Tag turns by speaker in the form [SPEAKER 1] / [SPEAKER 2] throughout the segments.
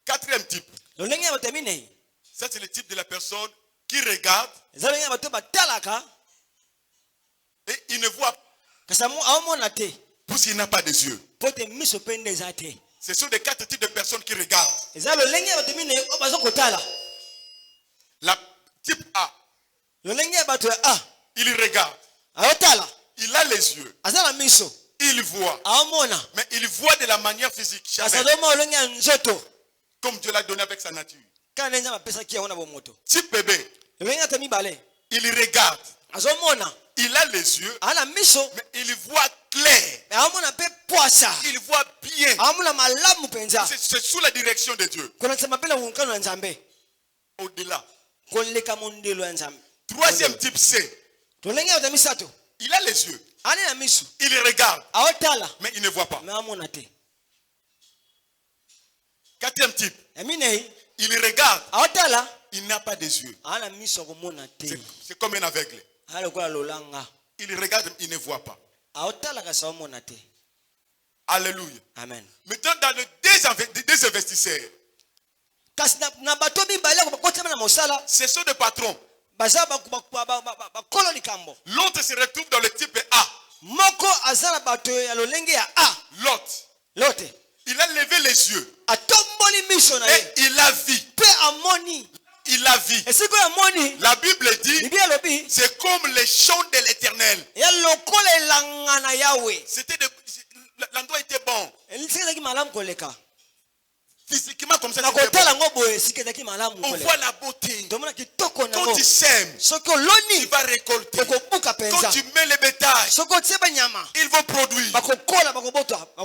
[SPEAKER 1] Quatrième type. Ça, c'est le type de la personne qui regarde et il ne voit pas parce qu'il n'a pas de yeux. Ce sont les 4 types de personnes qui regardent. La type A, il regarde. Il a les yeux. Il voit. Mais il voit de la manière physique. Comme Dieu l'a donné avec sa nature. Type B, il regarde. Il a les yeux. Mais il voit clair. Il voit bien. C'est sous la direction de Dieu. Au-delà. Troisième type C. Il a les yeux. Il regarde. Mais il ne voit pas. Quatrième type. Il regarde. Il n'a pas des yeux. C'est comme un aveugle. Il regarde, il ne voit pas. Alléluia.
[SPEAKER 2] Amen.
[SPEAKER 1] Maintenant, dans le désinvestisseur, ce sont des patrons. L'autre se retrouve dans le type A. L'autre, il a levé les yeux. Et il a vu. Il a vu. La Bible dit, c'est comme les champs de l'Éternel. L'endroit était bon. Physiquement comme ça, on voit la beauté. Quand tu sèmes, tu vas récolter. Quand tu mets les bétails, ils vont produire.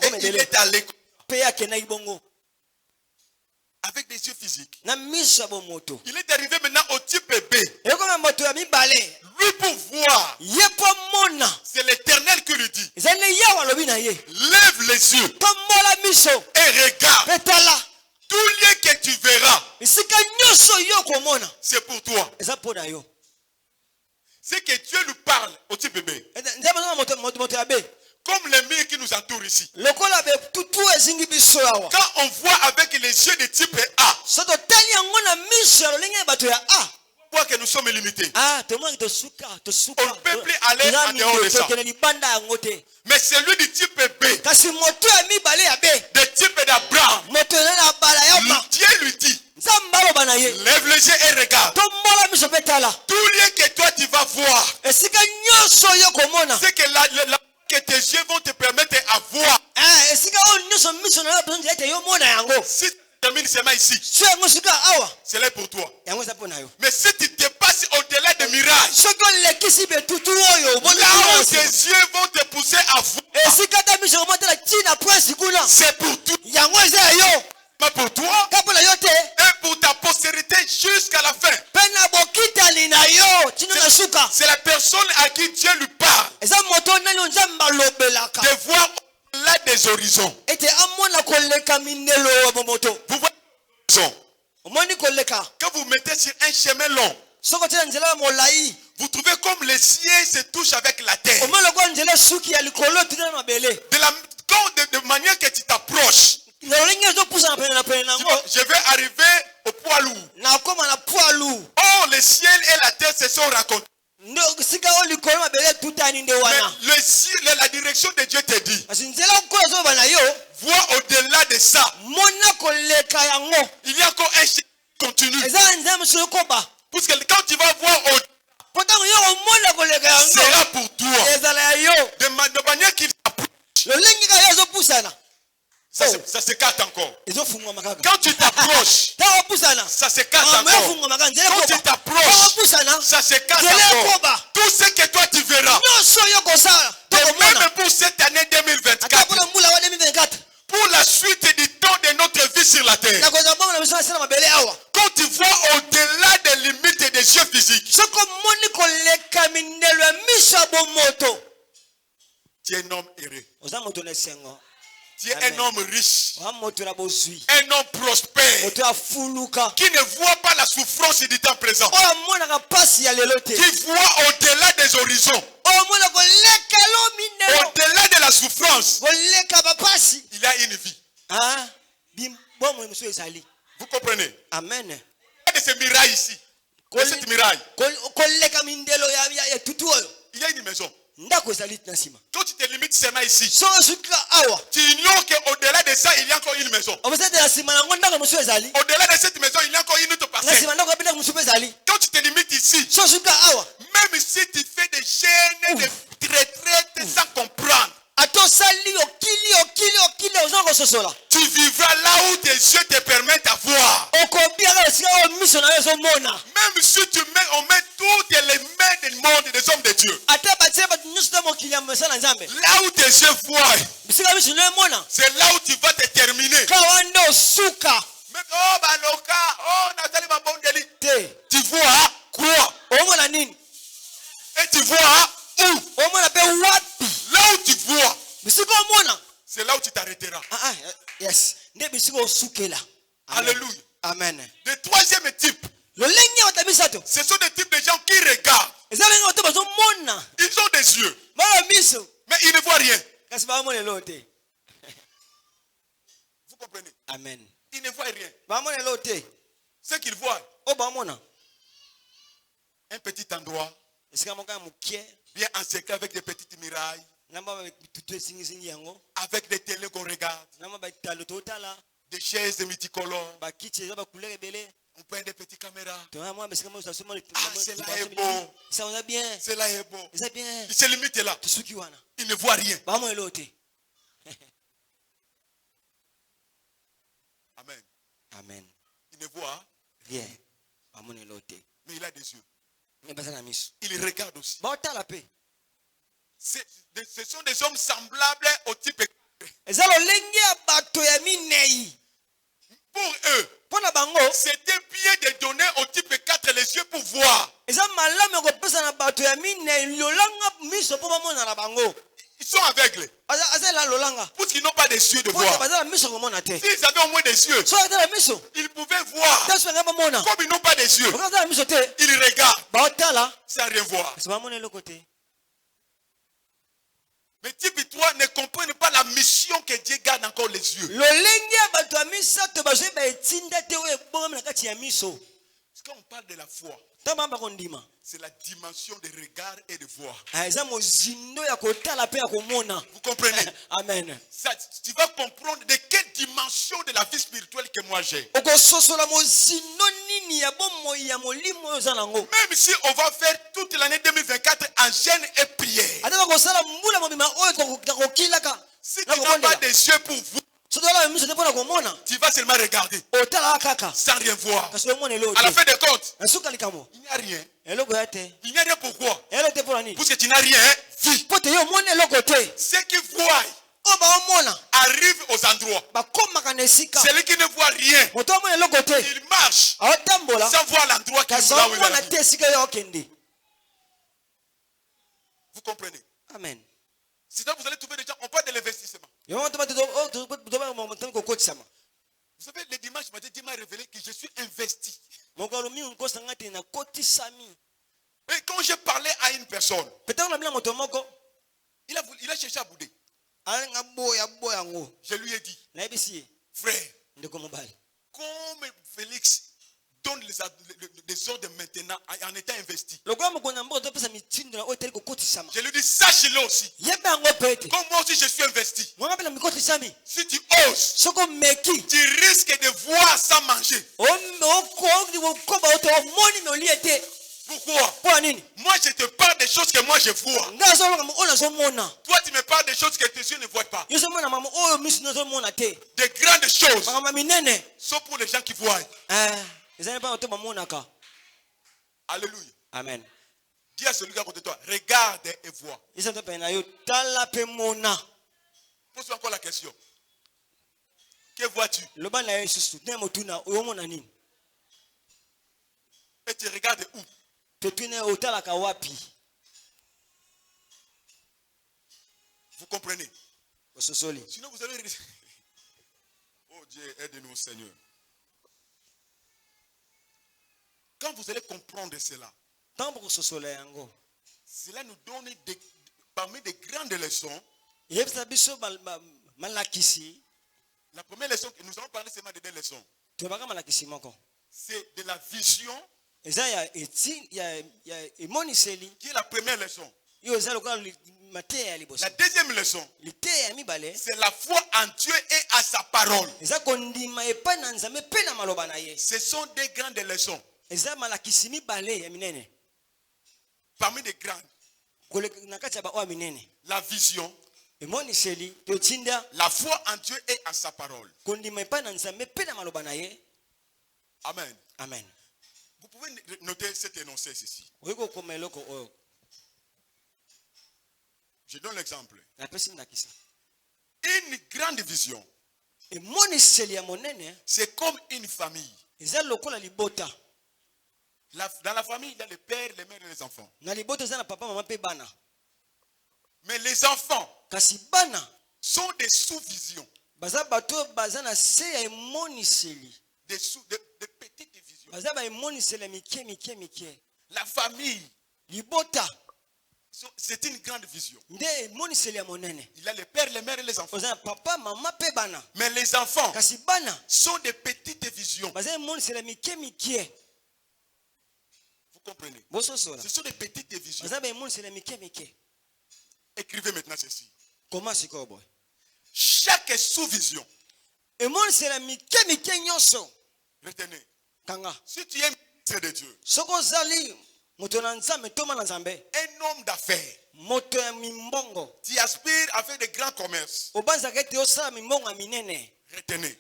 [SPEAKER 1] Et il est à l'école avec des yeux physiques. Il est arrivé maintenant au type B. Lui pour voir, c'est l'Éternel qui lui dit, lève les yeux et regarde. Tout lieu que tu verras, c'est pour toi. C'est que Dieu nous parle au type B. Comme les murs qui nous entourent ici. Quand on voit avec les yeux de type A, on voit que nous sommes limités. On ne peut plus aller en dehors de ça. Mais celui du type B, de type d'Abraham, Dieu lui dit, lève les yeux et regarde. Tout lieu que toi tu vas voir, c'est que tes yeux vont te permettre à voir. Si tu termines seulement ici, c'est là pour toi. Mais si tu te passes au-delà des mirages, là où tes yeux vont te pousser à voir, c'est pour toi. Mais pour toi et pour ta postérité jusqu'à la fin. C'est la personne à qui Dieu lui parle de voir au-delà des horizons. Vous voyez, quand vous mettez sur un chemin long, vous trouvez comme les cieux se touchent avec la terre. De manière que tu t'approches, je vais arriver au poids lourd. Oh, le ciel et la terre se sont rencontrés. Mais le ciel, la direction de Dieu te dit, vois au-delà de ça. Il y a encore un chemin continu. Parce que quand tu vas voir au-delà, sera pour toi. De manière qu'il s'approche. Ça s'écarte encore. Quand tu t'approches, ça s'écarte encore. Quand tu t'approches, ça s'écarte encore. Tout ce que toi tu verras. Et même pour cette année 2024. Pour la suite du temps de notre vie sur la terre. Quand tu vois au-delà des limites des yeux physiques, tu es un homme heureux. Tu es un homme riche, un homme prospère, qui ne voit pas la souffrance du temps présent, qui voit au-delà des horizons, au-delà de la souffrance, il y a une vie. Vous comprenez?
[SPEAKER 2] Amen.
[SPEAKER 1] Il y a de ces mirailles ici. De cette miraille. Il y a une maison. Quand tu te limites seulement ici, tu ignores qu'au-delà de ça, il y a encore une maison. Au-delà de cette maison, il y a encore une autre parcelle. Quand tu te limites ici, même si tu fais des chaînes de retraite sans comprendre, tu vivras là où tes yeux te permettent à voir. Même si on met toutes les mains du monde et des hommes de Dieu, là où tes yeux voient, c'est là où tu vas te terminer. Mais, Nathalie Mabondeli, tu vois quoi? Et tu vois où? Là où tu vois, c'est là où tu t'arrêteras.
[SPEAKER 2] Yes.
[SPEAKER 1] Alléluia.
[SPEAKER 2] Amen.
[SPEAKER 1] Le troisième type, ce sont des types de gens qui regardent. Ils ont des yeux, mais ils ne voient rien. Vous comprenez?
[SPEAKER 2] Amen.
[SPEAKER 1] Ils ne voient rien. Ce qu'ils voient, un petit endroit, bien encerclé avec des petites murailles, avec des télés qu'on regarde, des chaises multicolores, on prend des petites caméras. Ah, cela est beau. Cela est beau. Il se limite là. Il ne voit rien. Amen.
[SPEAKER 2] Amen.
[SPEAKER 1] Il ne voit
[SPEAKER 2] rien.
[SPEAKER 1] Mais il a des yeux. Il regarde aussi. Ce sont des hommes semblables au type. Pour eux, c'était bien de donner au type 4 les yeux pour voir. Ils sont aveugles. Parce qu'ils n'ont pas des yeux de voir. S'ils avaient au moins des yeux, ils pouvaient voir. Comme ils n'ont pas des yeux, ils regardent sans rien voir. Mais type 3 ne comprennent pas la mission que Dieu garde encore les yeux. Quand on parle de la foi, c'est la dimension de regard et de voir. Vous comprenez?
[SPEAKER 2] Amen.
[SPEAKER 1] Ça, tu vas comprendre de quelle dimension de la vie spirituelle que moi j'ai. Même si on va faire toute l'année 2024 en jeûne et prière, si tu n'as pas des yeux pour vous, tu vas seulement regarder sans rien voir. À la fin des comptes, il n'y a rien. Il n'y a rien pourquoi? Parce que tu n'as rien vu. Ceux qui voient arrivent aux endroits. Celui qui ne voit rien, il marche sans voir l'endroit qui est là où il est. Vous comprenez?
[SPEAKER 2] Amen.
[SPEAKER 1] Sinon vous allez trouver des gens, on parle de l'investissement. Vous savez, le dimanche matin, Dieu m'a révélé que je suis investi. Et quand j'ai parlé à une personne, il a cherché à bouder. Je lui ai dit, frère, comme Félix donne les ordres maintenant en étant investi, je lui dis, sache-le aussi. Comme moi aussi je suis investi. Si tu oses, tu risques de voir sans manger. Pourquoi? Moi je te parle des choses que moi je vois. Toi tu me parles des choses que tes yeux ne voient pas. De grandes choses sont pour les gens qui voient. Alléluia.
[SPEAKER 2] Amen.
[SPEAKER 1] Dis à celui qui est à côté de toi, regarde et vois. Pose-toi encore la question. Que vois-tu? Et tu regardes où? Vous comprenez? Sinon vous allez... Oh Dieu, aide-nous Seigneur. Quand vous allez comprendre cela, cela nous donne parmi des grandes leçons. La première leçon que nous allons parler, leçon.
[SPEAKER 2] C'est
[SPEAKER 1] de la vision
[SPEAKER 2] qui
[SPEAKER 1] est la première leçon.
[SPEAKER 2] La
[SPEAKER 1] La deuxième leçon, c'est la foi en Dieu et à sa parole. Ce sont des grandes leçons. Parmi les grandes, la vision, la foi en Dieu et à sa parole. Amen.
[SPEAKER 2] Amen.
[SPEAKER 1] Vous pouvez noter cet énoncé ici. Je donne l'exemple. Une grande vision, c'est comme une famille. Dans la famille, il y a le père, les mères et les enfants. Mais les enfants sont des sous-visions. Des petites visions. La famille, c'est une grande vision. Il y a le père, les mères et les enfants. Mais les enfants sont des petites visions. Vous comprenez? Ce sont des petites visions. Écrivez maintenant ceci. Chaque sous-vision. Retenez. Si tu es ministre de Dieu, un homme d'affaires, tu aspires à faire de grands commerces. Retenez.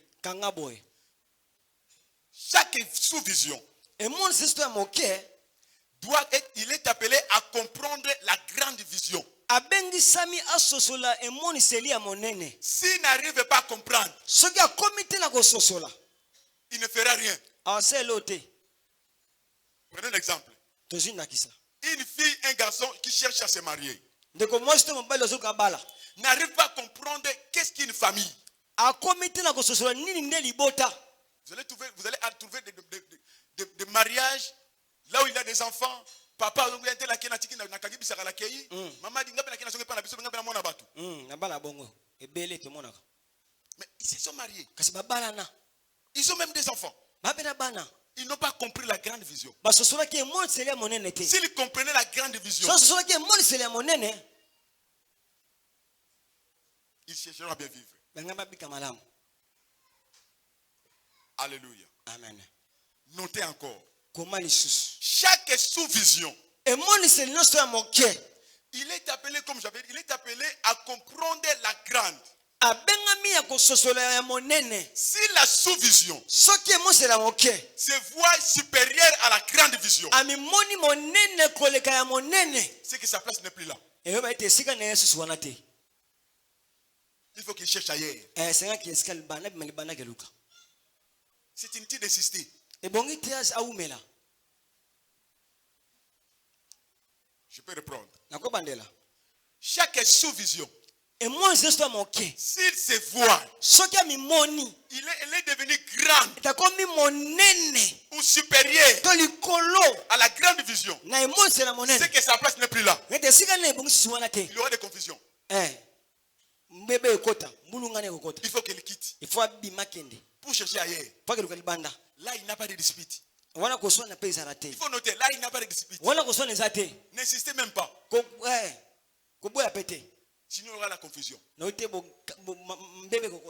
[SPEAKER 1] Chaque sous-vision il est appelé à comprendre la grande vision. S'il n'arrive pas à comprendre, il ne fera rien. Prenez l'exemple. Une fille, un garçon qui cherche à se marier n'arrive pas à comprendre qu'est-ce qu'une famille. Vous allez trouver des mariages là où il y a des enfants. Papa, maman mais ils se sont mariés. Ils ont même des enfants. Ils n'ont pas compris la grande vision. S'ils comprenaient la grande vision, ils chercheront à bien vivre. Alléluia.
[SPEAKER 2] Amen.
[SPEAKER 1] Notez encore.
[SPEAKER 2] Chaque
[SPEAKER 1] sous-vision, il est appelé, comme j'avais dit, il est appelé à comprendre la grande. Si la sous-vision se voit supérieure à la grande vision, c'est que sa place n'est plus là. Il faut qu'il cherche ailleurs. C'est inutile d'insister. Je peux reprendre. Chaque sous-vision, s'il se voit, elle est devenue grande ou supérieure à la grande vision, c'est que sa place n'est plus là. Il y aura des confusions. Il faut qu'elle quitte pour chercher ailleurs. Là, il n'a pas de dispute. Il faut noter, là, il n'a pas de dispute. N'insistez même pas. Sinon, il y aura la confusion.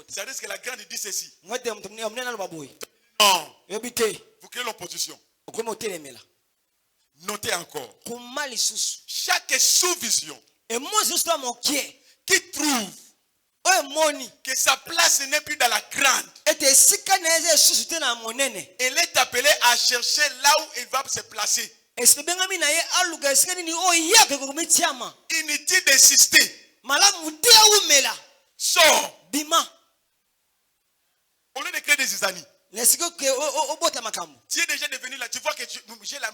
[SPEAKER 1] Ça risque que la grande dit ceci. Non. Vous créez l'opposition. Notez encore. Chaque sous-vision qui trouve que sa place n'est plus dans la grande, elle est appelée à chercher là où elle va se placer. Inutile d'insister. Sors. Au lieu de créer des zizanies. Tu es déjà devenu là, tu vois que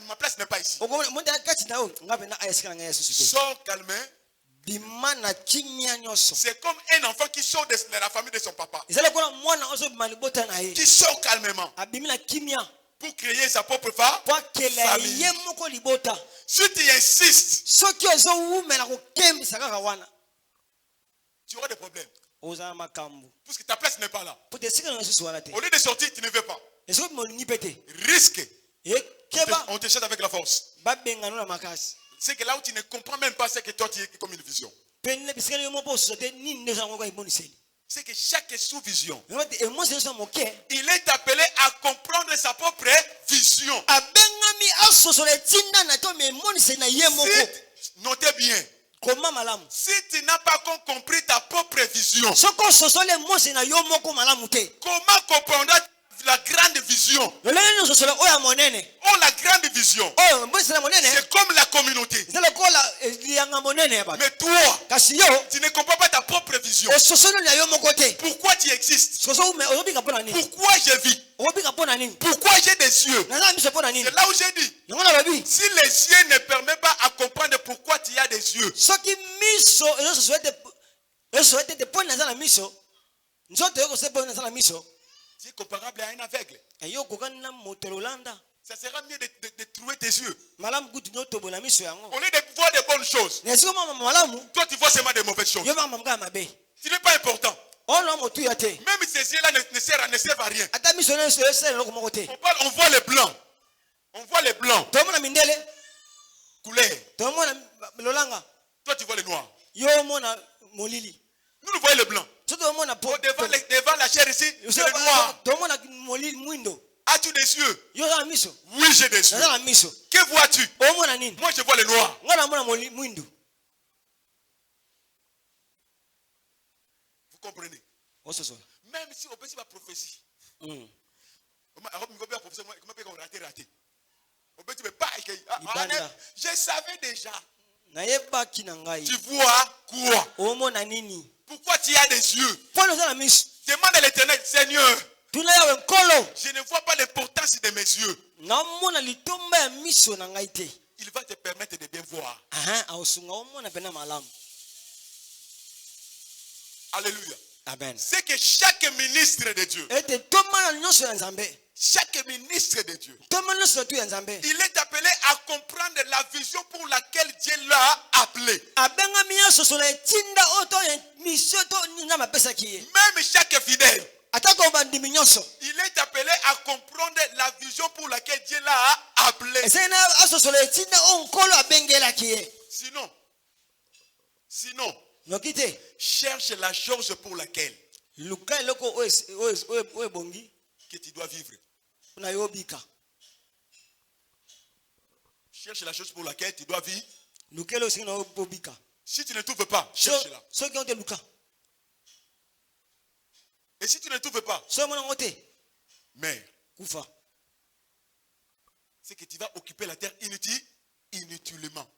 [SPEAKER 1] ma place n'est pas ici. Sors calme. C'est comme un enfant qui sort de la famille de son papa. Qui sort calmement pour créer sa propre famille. Si tu insistes, tu auras des problèmes. Parce que ta place n'est pas là. Au lieu de sortir, tu ne veux pas. Risque. On te chasse avec la force. C'est que là où tu ne comprends même pas, c'est que toi tu es comme une vision. C'est que chaque sous-vision, il est appelé à comprendre sa propre vision. Notez bien. Si tu n'as pas compris ta propre vision, comment comprendre la grande vision? Oh, la grande vision, c'est comme la communauté. Mais toi, tu ne comprends pas ta propre vision. Pourquoi tu existes? Pourquoi je vis? Pourquoi j'ai des yeux? C'est là où j'ai dit, si les yeux ne permettent pas à comprendre pourquoi tu as des yeux, tu es comparable à un aveugle. Ça sera mieux de trouver tes yeux. Au lieu de voir des bonnes choses, toi tu vois seulement des mauvaises choses. Tu n'es pas important. Même ces yeux-là ne servent à rien. On voit les blancs. On voit les blancs. Couleur. Toi tu vois les noirs. Nous nous voyons les blancs. Devant la chair ici, c'est le noir. As-tu des yeux? Oui, j'ai des yeux. Que vois-tu? Moi, je vois le noir. Vous comprenez? Même si on peut dire la prophétie. Je savais déjà. Tu vois quoi? Pourquoi tu as des yeux? Demande à l'Éternel, Seigneur. Je ne vois pas l'importance de mes yeux. Il va te permettre de bien voir. Alléluia.
[SPEAKER 2] Amen.
[SPEAKER 1] C'est que chaque ministre de Dieu, chaque ministre de Dieu, il est appelé à comprendre la vision pour laquelle Dieu l'a appelé. Même chaque fidèle, il est appelé à comprendre la vision pour laquelle Dieu l'a appelé. Sinon, cherche la chose pour laquelle que tu dois vivre. Cherche la chose pour laquelle tu dois vivre. Si tu ne trouves pas, cherche-la. Et si tu ne trouves pas, meurs. C'est que tu vas occuper la terre inutilement.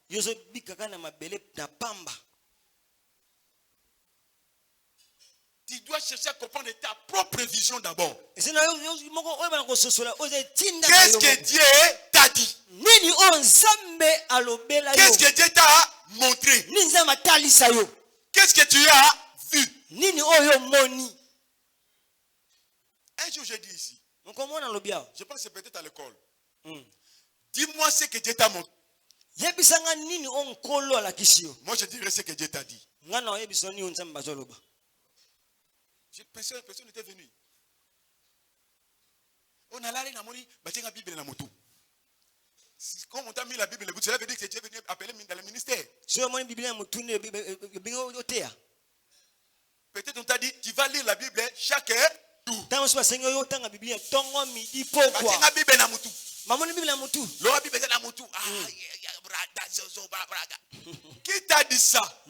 [SPEAKER 1] Tu dois chercher à comprendre ta propre vision d'abord. Qu'est-ce que Dieu t'a dit? Qu'est-ce que Dieu t'a montré? Qu'est-ce que tu as vu? Un jour j'ai dit ici, je pense que c'est peut-être à l'école. Dis-moi ce que Dieu t'a montré. Moi je dirais ce que Dieu t'a dit. Personne n'était venu. On a allé dans la Bible dans la moto. Comme on t'a mis la Bible, cela veut dire que tu es venu appeler dans le ministère. Peut-être on t'a dit, tu vas lire la Bible chaque jour. Qui t'a dit ça?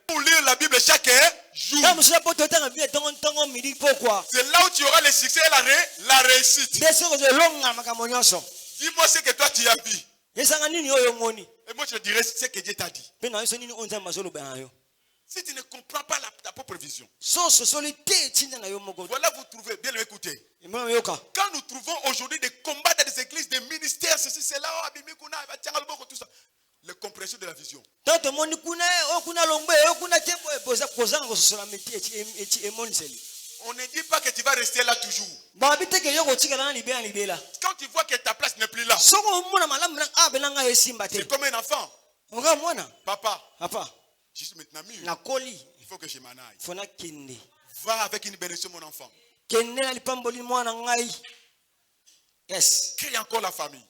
[SPEAKER 1] Pour lire la Bible chaque jour. C'est là où tu auras le succès et la réussite. Dis-moi ce que toi tu as vu. Et moi je dirais ce que Dieu t'a dit. Si tu ne comprends pas ta propre vision, voilà, vous trouvez, bien écoutez. Quand nous trouvons aujourd'hui des combats dans des églises, des ministères, ceci, cela, tout ça, la compréhension de la vision. On ne dit pas que tu vas rester là toujours. Quand tu vois que ta place n'est plus là, c'est comme un enfant. Papa, je suis maintenant mûr. Il faut que je m'en aille.
[SPEAKER 2] Fona kende.
[SPEAKER 1] Va avec une bénédiction, mon enfant.
[SPEAKER 2] Kende na lipamboli mwana ngai. Yes.
[SPEAKER 1] Crée encore la famille.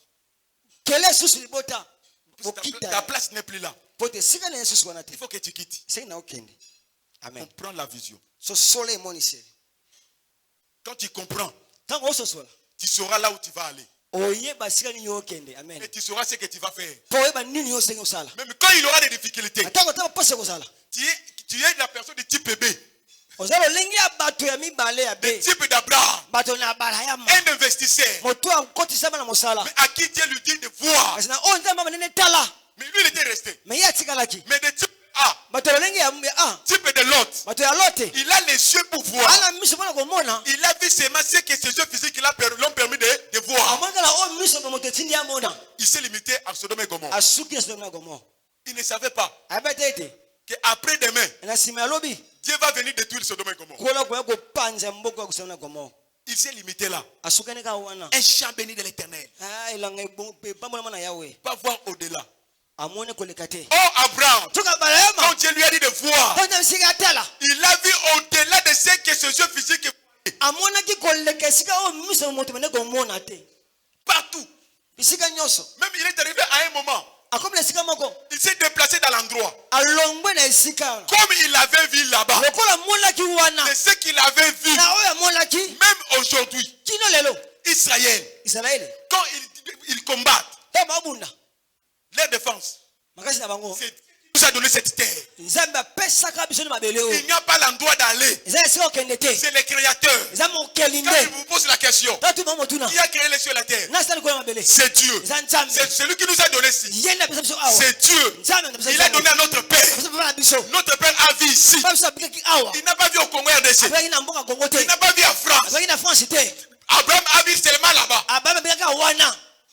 [SPEAKER 2] Quelle est sous le bota?
[SPEAKER 1] Ta place n'est plus là.
[SPEAKER 2] Il
[SPEAKER 1] faut que tu quittes.
[SPEAKER 2] Amen.
[SPEAKER 1] Comprends la vision. Quand tu comprends, tu sauras là où tu vas aller. Et tu sauras ce que tu vas faire. Même quand il aura des difficultés, tu es la personne de type B. Le type d'Abraham, un investisseur, mais à qui Dieu lui dit de voir. Mais lui il était resté. Mais de type A, type de Lot, il a les yeux pour voir. Il a vu seulement ce que ses yeux physiques l'ont permis de voir. Il s'est limité à Sodome et Gomorrhe. Il ne savait pas qu'après demain, Dieu va venir détruire Sodome et Gomorrhe. Il s'est limité là. Un champ béni de l'Éternel. Pas voir au-delà. Oh Abraham, quand Dieu lui a dit de voir, il a vu au-delà de ce que ses yeux physiques partout. Même il est arrivé à un moment, il s'est déplacé dans l'endroit. Comme il avait vu là-bas, c'est ce qu'il avait vu. Même aujourd'hui, Israël, quand ils combattent, leur défense, c'est Dieu nous a donné cette terre. Il n'y a pas l'endroit d'aller. C'est le Créateur. Quand je vous pose la question, qui a créé les cieux et la terre? C'est Dieu. C'est celui qui nous a donné ici. C'est Dieu. Il a donné à notre Père. Notre Père a vu ici. Il n'a pas vu au Congo RDC. Il n'a pas vu en France. Abraham a vu seulement là-bas.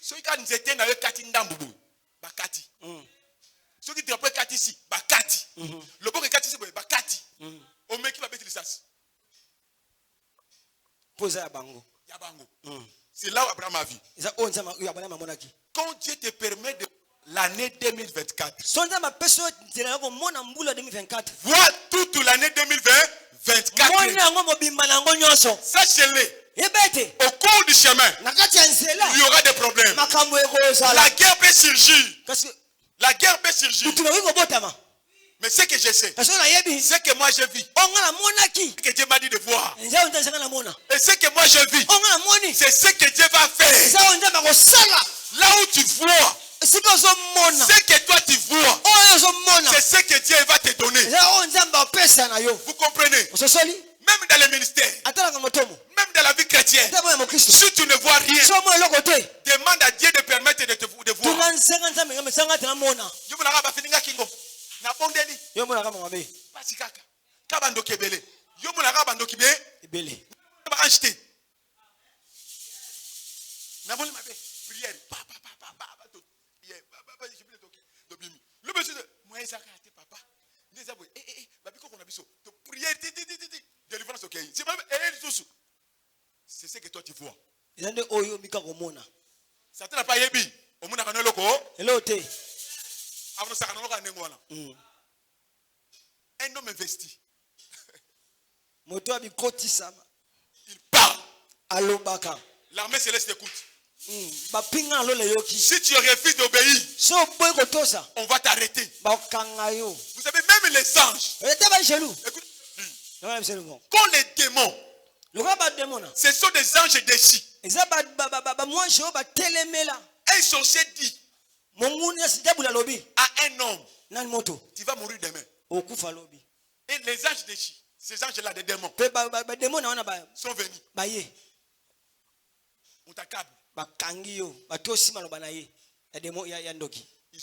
[SPEAKER 1] Celui qui nous était dans le Katindamboubou. Bakati. Ceux qui te rappellent Kati ici, Bakati. Le bon Kati ici, Bakati. Au mec qui va mettre les sas. Yabango. C'est là où Abraham a vu. Quand Dieu te permet de l'année 2024, vois toute l'année 2024. Sachez-le. Au cours du chemin, il y aura des problèmes. La guerre peut surgir. La guerre peut surgir. Mais ce que je sais, c'est que moi je vis. Que Dieu m'a dit de voir. Et ce que moi je vis, c'est ce que Dieu va faire. Là où tu vois, ce que toi tu vois, c'est ce que Dieu va te donner. Vous comprenez? Même dans les ministères, même dans la vie chrétienne, si tu ne vois rien, demande à Dieu de permettre de voir. C'est ce que toi tu vois. Satan n'a pas yébi. Un homme investi. Il parle. L'armée céleste écoute. Si tu refuses d'obéir, on va t'arrêter. Vous savez, même les anges. Écoute, quand les démons, ce sont des anges déchus. Un sorcier dit à un homme, tu vas mourir demain. Et les anges déchus, ces anges-là, des démons, sont venus. On t'accable. Les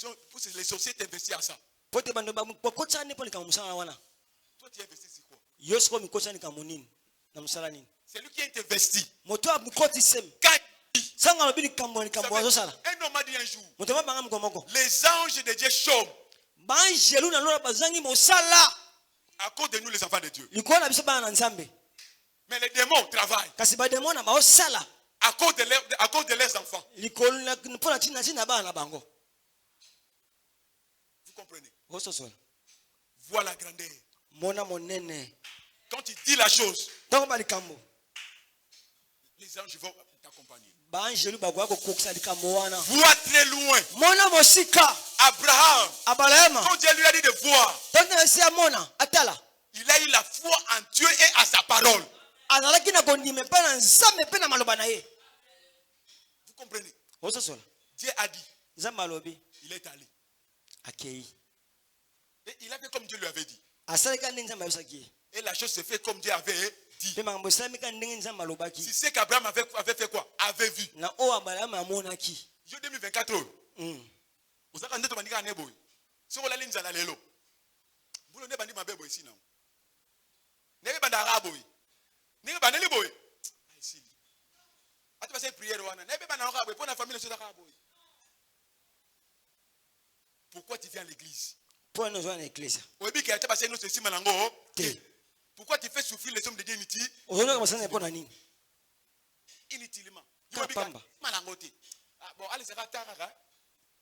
[SPEAKER 1] sorciers t'investissent à ça. Toi, tu investis sur quoi? C'est lui qui est investi. Un homme a dit un jour, les anges de Dieu chôment à cause de nous les enfants de Dieu. Mais les démons travaillent à cause de leurs enfants. Vous comprenez? Vois la grandeur. Quand tu dis la chose, les anges vont t'accompagner. Vois très loin. Abraham, quand Dieu lui a dit de voir, il a eu la foi en Dieu et à sa parole. Vous comprenez? Dieu a dit. Il est allé. Et il a fait comme Dieu lui avait dit. Et la chose s'est faite comme Dieu avait dit. Si c'est qu'Abraham avait fait quoi? Avait vu. Dieu 2024. Vous avez entendu dire que si vous allez dans la lelo, vous n'avez pas dit ma bébé ici non. N'avez pas d'arabe. N'avez pas d'arabe. Ici. Attends, c'est prière wana. N'avez pas d'arabe pour la famille de l'arabe. Pourquoi tu viens à l'église?
[SPEAKER 2] Pourquoi nous jouons à l'église?
[SPEAKER 1] Pourquoi tu fais souffrir les hommes de Dieu inutilement? Bon, allez, c'est ratara.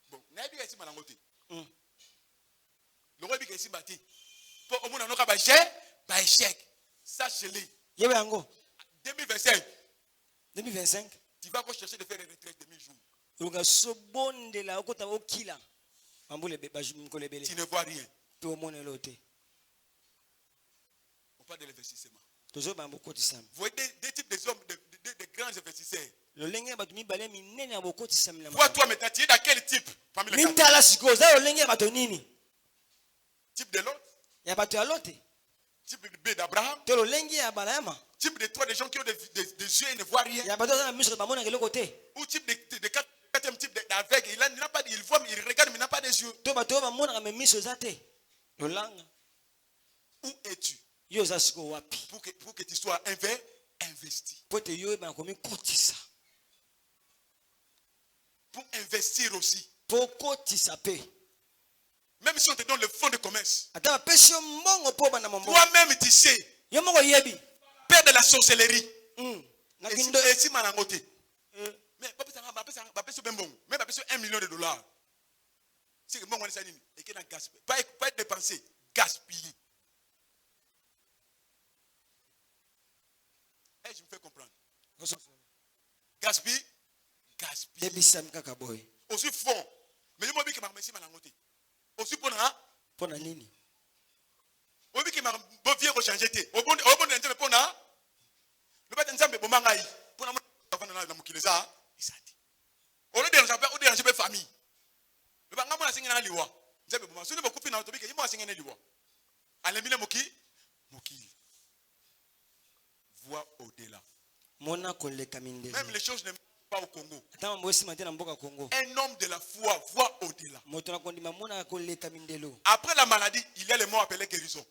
[SPEAKER 1] Bon, n'a pas ici malangote. Le roi est ici bâti. Pour au moins on aura pas échec. Sachez-le. 2025.
[SPEAKER 2] 2025.
[SPEAKER 1] Tu vas chercher de faire une retraite de 1000 jours. Tu ne vois rien. On parle de l'investissement. Vous voyez des types de hommes, de grands investisseurs. Vois toi maintenant, tu es dans quel type? Type de l'autre? Type de B d'Abraham? Type de toi, des gens qui ont des yeux et ne voient rien? Ou type de quatrième type d'aveugle, il n'a pas, il voit, il regarde, mais il n'a pas des yeux. Où es-tu? Pour que tu sois investi. Pour investir aussi. Même si on te donne le fonds de commerce, toi-même tu sais, père de la sorcellerie, et si malangoté, mais pas même 1 million de dollars. C'est que moi, on pas être dépensé, gaspiller. Et je me fais comprendre. Gaspiller. Aussi fond. Mais je me dis que je suis malangoté. Aussi pour nini. Je me dis que je viens rechanger. Je me dis que je pour na. Le bâtiment nzambe bomangai. Pour na na mukileza. Isati. On le dérange pas famille. Le banga mona singena liwa. Nzambe bomangai. Sunu bokufi na otobike yimo singena liwa. Alemile mukili. Vois au-delà. Même les choses ne pas au Congo. Un homme de la foi voit au-delà. Après la maladie, il y a le mot appelé guérison.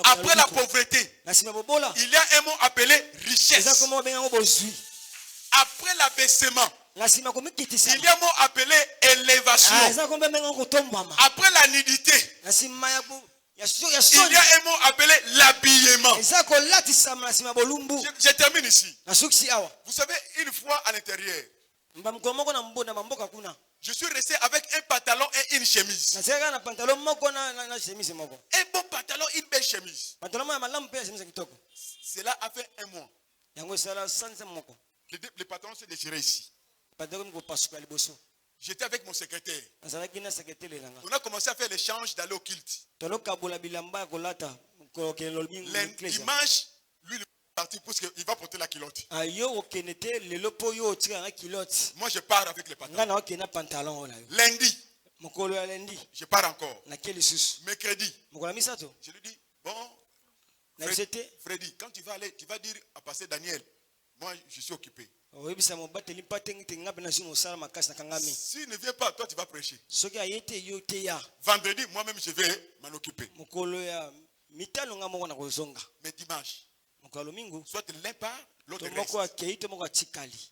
[SPEAKER 1] Après la pauvreté, il y a un mot appelé richesse. Après l'abaissement, il y a un mot appelé élévation. Après la nudité, il y a un mot appelé l'habillement. Je termine ici. Vous savez, une fois à l'intérieur, je suis resté avec un pantalon et une chemise. Un bon pantalon, une belle chemise. Cela a fait un mois. Le pantalon s'est déchiré ici. J'étais avec mon secrétaire. On a commencé à faire l'échange d'aller au culte. Dimanche, lui, il est parti parce qu'il va porter la culotte. Moi, je pars avec les pantalons. Lundi, je pars encore. Mercredi, je lui dis, bon, Freddy, quand tu vas aller, tu vas dire à passer Daniel, moi, je suis occupé. S'il ne vient pas, toi tu vas prêcher. Vendredi, moi-même je vais m'en occuper. Mais dimanche, soit l'un part, l'autre reste.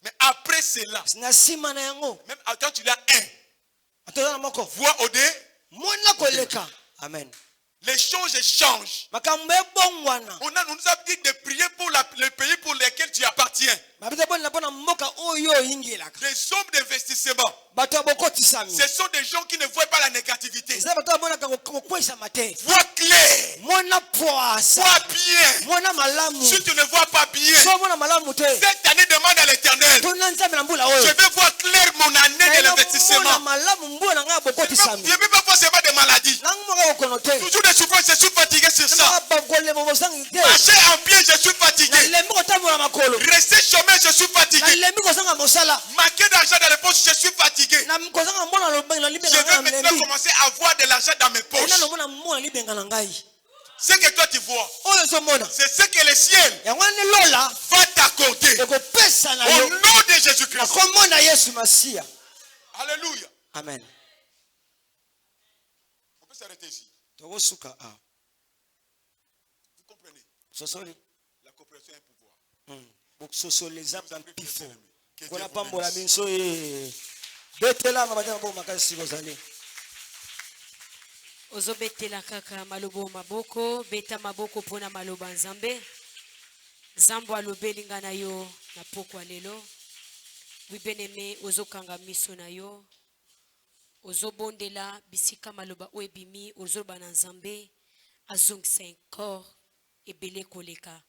[SPEAKER 1] Mais après cela, même quand tu as un, vois au-delà.
[SPEAKER 2] Amen.
[SPEAKER 1] Les choses changent. On nous a dit de prier pour le pays pour lequel tu appartiens. Des hommes d'investissement. Ce sont des gens qui ne voient pas la négativité.
[SPEAKER 2] Voix
[SPEAKER 1] clair. Vois bien. Si tu ne vois pas bien, cette année demande à l'Éternel. Je vais voir clair mon année de l'investissement. Je ne veux pas forcément des maladies. Toujours des souffrances, je suis fatigué sur ça. Marcher en pied, je suis fatigué. Rester chômeur, je suis fatigué. Manquer d'argent dans les poches, je suis fatigué. Je vais maintenant commencer à avoir de l'argent dans mes poches. Ce que toi tu vois, c'est ce que le ciel va t'accorder. Au nom de Jésus-Christ. Alléluia.
[SPEAKER 2] Amen.
[SPEAKER 1] On peut s'arrêter ici. Vous comprenez? La coopération est un pouvoir.
[SPEAKER 3] Ozobetela kaka malobo maboko beta maboko pona maloba nzambe zambo alobeli nga na yo na pokwa lelo oui bien-aimé ozokanga miso na yo ozobondela bisika maloba oebimi ozoba na nzambe azongisa encore ebele koleka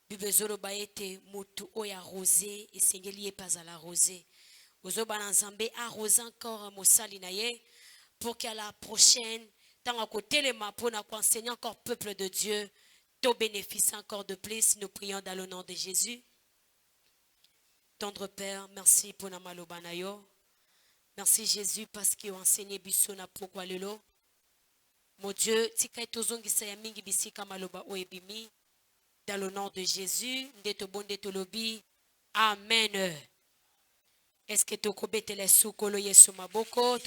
[SPEAKER 3] bible zoloba ete mutu oya rosé esengeli epazala rosé ozoba na nzambe arrose encore mosali na ye pour qu'à la prochaine, tant à côté les mains pour enseigner encore peuple de Dieu, te bénéficie encore de plus. Nous prions dans le nom de Jésus. Tendre Père, merci pour na malobanayo. Merci Jésus parce que enseigné bisona pourquoi lelo. Mon Dieu, tika tozongisa ya mingi bisika maloba oebimi. Dans le nom de Jésus, ndeto bonde tolobi. Amen. Est-ce que tu as les sous-kolo yesu maboko?